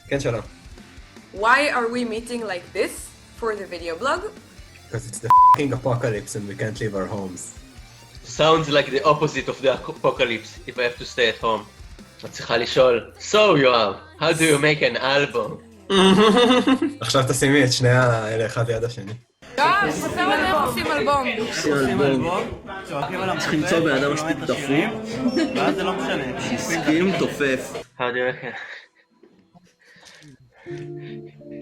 כן, שלום. Why are we meeting like this for the video blog? Because it's the f***ing apocalypse and we can't leave our homes. Sounds like the opposite of the apocalypse if I have to stay at home. את צריכה לשאול, So יואב, how do you make an album? עכשיו תשימי את שני האלה אחד ליד השני. יואב, חסר לנו איך עושים אלבום. צריך למצוא בן אדם מספיק דפוק, ואז זה לא משנה. הסכים, תופף. How do you reckon?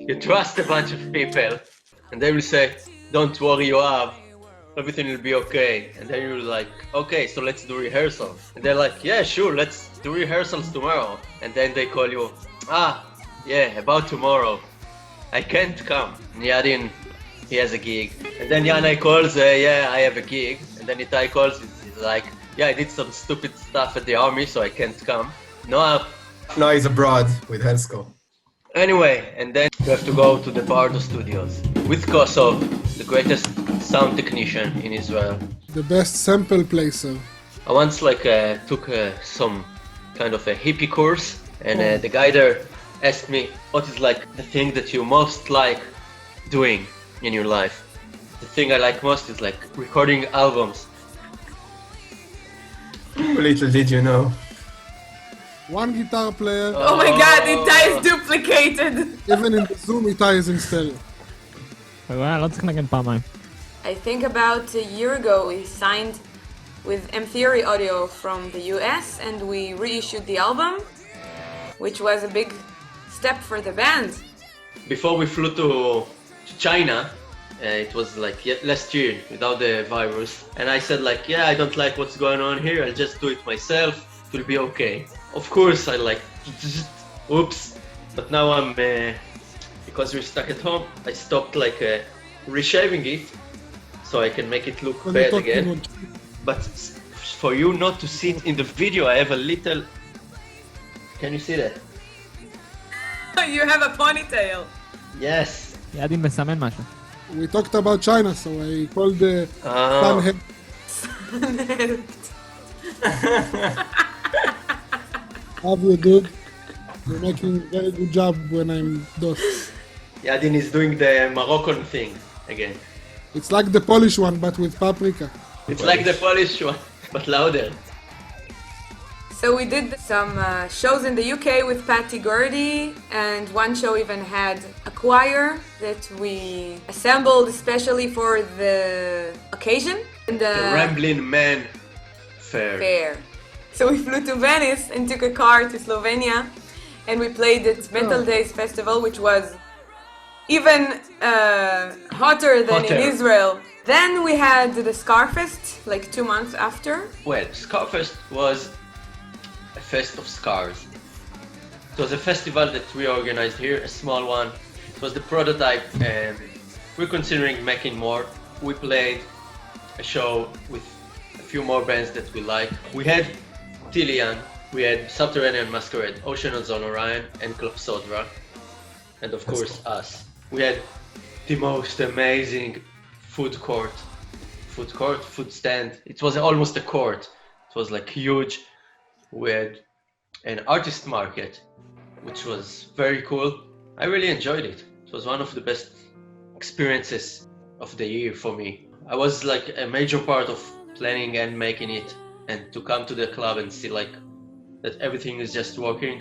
You trust a bunch of people and they will say, don't worry Yoav, everything will be okay. And then you're like, okay, so let's do rehearsals. And they're like, yeah, sure, let's do rehearsals tomorrow. And then they call you, yeah, about tomorrow. I can't come. And Yadin, he has a gig. And then Yanai calls, yeah, I have a gig. And then Itai calls, he's like, yeah, I did some stupid stuff at the army, so I can't come. No, he's abroad with Hensko. Anyway, and then you have to go to the Bardo Studios with Kosov, the greatest sound technician in Israel. The best sample placer. I once took some kind of a hippie course, and the guy there asked me what is like the thing that you most like doing in your life. The thing I like most is like recording albums. Little did you know. One guitar player. Oh my god, Itai is duplicated. Even in the Zoom, Itai is in stereo. לא צריך לנגן פעמיים. I think about a year ago we signed with M Theory Audio from the US and we reissued the album, which was a big step for the band. Before we flew to China, it was like last year without the virus, and I said like, yeah, I don't like what's going on here, I'll just do it myself, it will be okay. Of course I like, oops, but now I'm, because we're stuck at home, I stopped like reshaving it, so I can make it look bad again. But for you not to see it in the video, I have a little, can you see that? You have a ponytail. Yes. ידין מסמן משהו. We talked about China, so I called the Sunhead. Have you, dude? You're making a very good job when I'm DOS. Yadin is doing the Moroccan thing again. It's like the Polish one, but with paprika. It's like the Polish one, but louder. So we did some shows in the UK with Patty Gordy, and one show even had a choir that we assembled especially for the occasion. And, The Ramblin' Man Fair. So we flew to Venice and took a car to Slovenia, and we played at Metal Days Festival, which was even hotter than in Israel. Then we had the Scarfest, like 2 months after. Well, Scarfest was a fest of scars. It was a festival that we organized here, a small one. It was the prototype, and we're considering making more. We played a show with a few more bands that we like. We had Tilian, we had Subterranean Masquerade, Ocean Ozone Orion, and Klopsodra, and of course us. We had the most amazing food stand. It was almost a court. It was like huge. We had an artist market, which was very cool. I really enjoyed it. It was one of the best experiences of the year for me. I was like a major part of planning and making it, and to come to the club and see like that everything is just working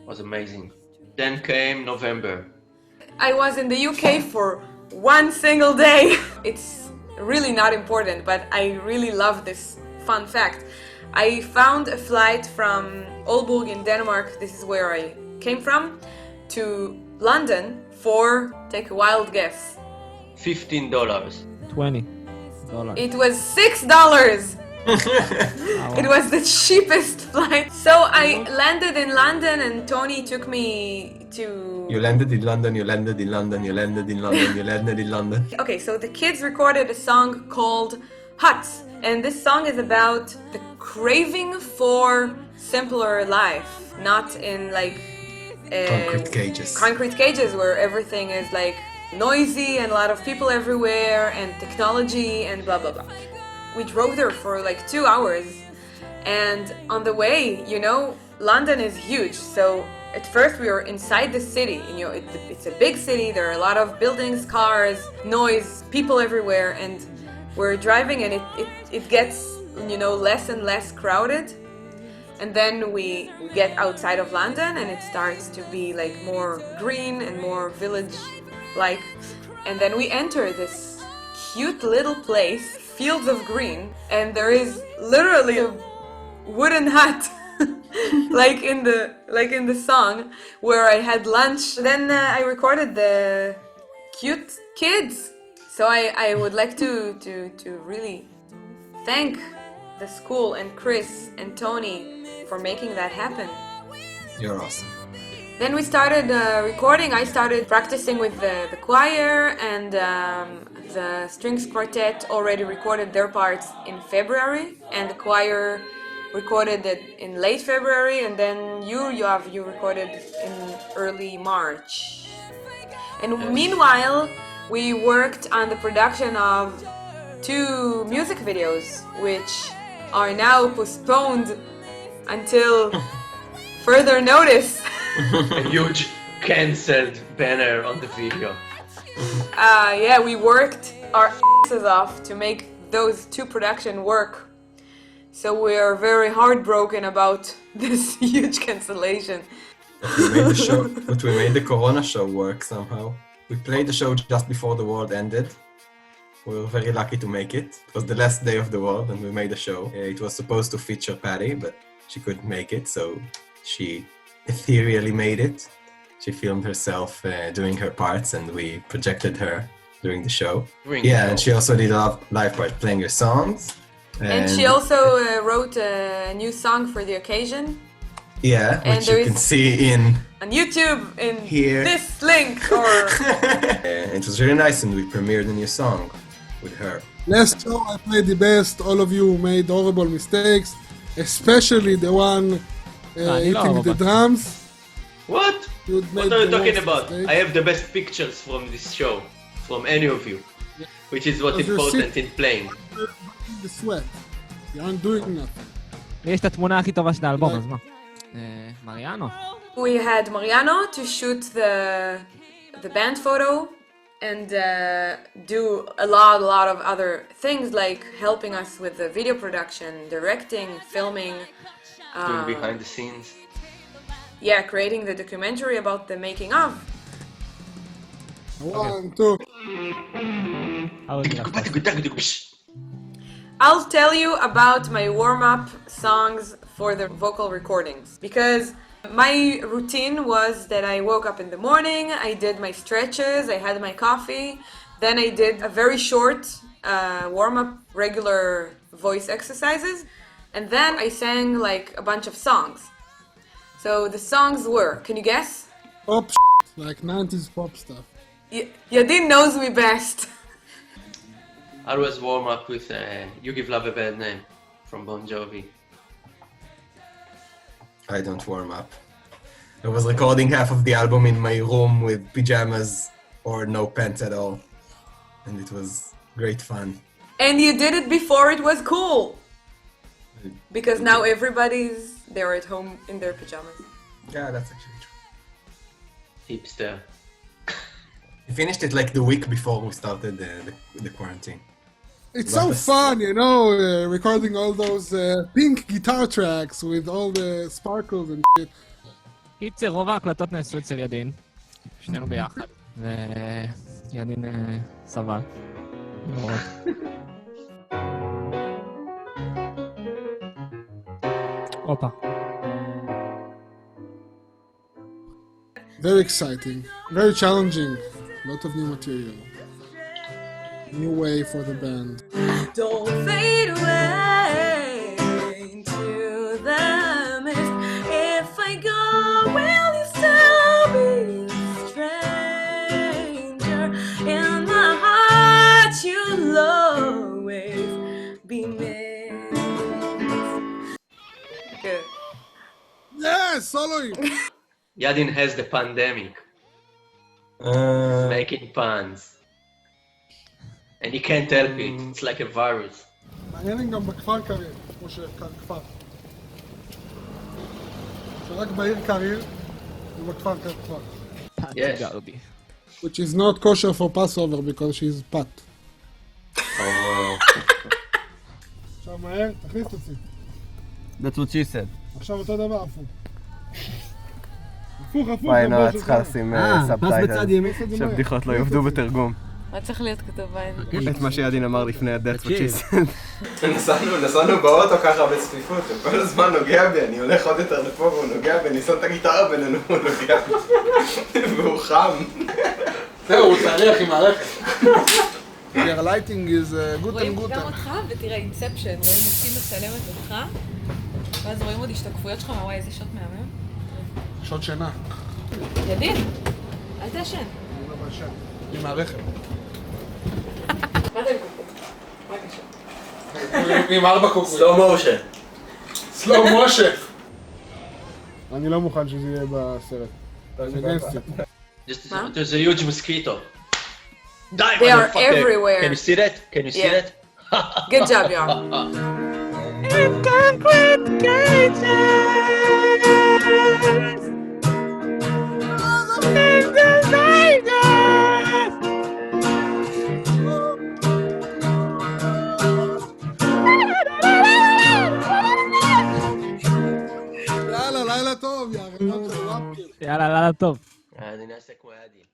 was amazing. Then came November. I was in the UK for one single day. It's really not important, but I really love this fun fact. I found a flight from Aalborg in Denmark, this is where I came from, to London for, take a wild guess. $15. $20. It was $6! It was the cheapest flight. So I landed in London and Tony took me to... You landed in London, you landed in London, you landed in London, you landed in London. Okay, so the kids recorded a song called Huts. And this song is about the craving for simpler life. Not in like... Concrete cages where everything is like noisy and a lot of people everywhere and technology and blah blah blah. We drove there for like 2 hours, and on the way, you know, London is huge, so at first we were inside the city. It's a big city. There are a lot of buildings, cars, noise, people everywhere, and we're driving, and it gets less and less crowded. And then we get outside of London, and it starts to be like more green and more village-like. And then we enter this cute little place, fields of green, and there is literally a wooden hut, like in the song, where I had lunch. Then I recorded the cute kids. So I would like to really thank the school and Chris and Tony for making that happen. You're awesome. Then we started recording. I started practicing with the choir, and the strings quartet already recorded their parts in February, and the choir recorded it in late February, and then you recorded in early March. And meanwhile, we worked on the production of 2 music videos, which are now postponed until further notice. A huge cancelled banner on the video. Yeah, we worked our asses off to make those 2 production work. So we are very heartbroken about this huge cancellation. We made the show, but we made the Corona show work somehow. We played the show just before the world ended. We were very lucky to make it. It was the last day of the world, and we made the show. It was supposed to feature Patty, but she couldn't make it, so she ethereally made it. She filmed herself doing her parts, and we projected her during the show. And she also did a live part playing her songs. And she also wrote a new song for the occasion. Yeah, and which you can see on YouTube in here. This link. Or it was really nice, and we premiered a new song with her. Last show I played the best. All of you made horrible mistakes, especially the one hitting the drums. What? You'd What made are you the talking worst about? mistake. I have the best pictures from this show, from any of you, which is what's Because you're important in playing. The sweat. You aren't doing nothing. לי יש את התמונה הכי טובה של האלבום, אז מה? מריאנו. we had Mariano to shoot the band photo and do a lot of other things, like helping us with the video production, directing, filming, Doing behind the scenes. yeah, creating the documentary about the making of. 1, 2. How was it? I'll tell you about my warm-up songs for the vocal recordings, because my routine was that I woke up in the morning, I did my stretches, I had my coffee, then I did a very short warm-up regular voice exercises, and then I sang like a bunch of songs. So the songs were, can you guess? Pop like 90s pop stuff. Yadin knows me best. I always warm up with You Give Love a Bad Name from Bon Jovi. I don't warm up. I was recording half of the album in my room with pajamas or no pants at all. And it was great fun. And you did it before it was cool. Because now they're at home in their pajamas. Yeah, that's actually true. Hipster. We finished it like the week before we started the quarantine. It's so fun, recording all those pink guitar tracks with all the sparkles and shit. קיצר, רוב ההקלטות נעשו אצל ידין, שנינו ביחד, וידין סבל. הופה. Very exciting, very challenging, lot of new material. New way for the band. Don't fade away into the mist. If I go, will you still be a stranger? In my heart, you'll always be missed. Good. Yeah, soloing! Yadin has the pandemic, making puns. And he can't help it, it's like a virus. מעניינים גם בכפר קריר, כמו שכפר. שרק בעיר קריר הוא בכפר כפר. Yes. Garby. Which is not kosher for Passover because she's pat. עכשיו מהר, תכניס אותי. That's what she said. עכשיו אותו דבר, הפוך. הפוך, הפוך. וואי, נועה, צריכה לשים סאבטייטל. שהבדיחות לא יעבדו בתרגום. מה צריך להיות כתוב בעין? את מה שידין אמר לפני ה-That's what she said. נסענו באוטו ככה בצפיפות, הוא כל הזמן נוגע בי, אני הולך עוד יותר לפה והוא נוגע בי, אני שם את הגיטרה בינינו, הוא נוגע בי, והוא חם. זהו, הוא צעריח עם מערכת. Your lighting is good רואים and good. גם אותך, ותראה, אינספשן, רואים אותי מצלמת אותך, ואז רואים עוד השתקפויות שלך, וואי, איזה שוט מהמם. שעות שינה. ידין, אל תעשן. אני לא מעשן. עם מערכת. מה זה עם קוקו? מה קשור? עם 4 קוקות. סלו מושן. סלו משה. אני לא מוכן שזה יהיה בסרט. זה גנסטי. There's a huge mosquito. Die, They are motherfucker. everywhere. Can you see that? Can you see Yeah. that? Good job, y'all. יאללה, לילה טוב, יאללה. יאללה, לילה טוב. אני נעשה כמו ידין.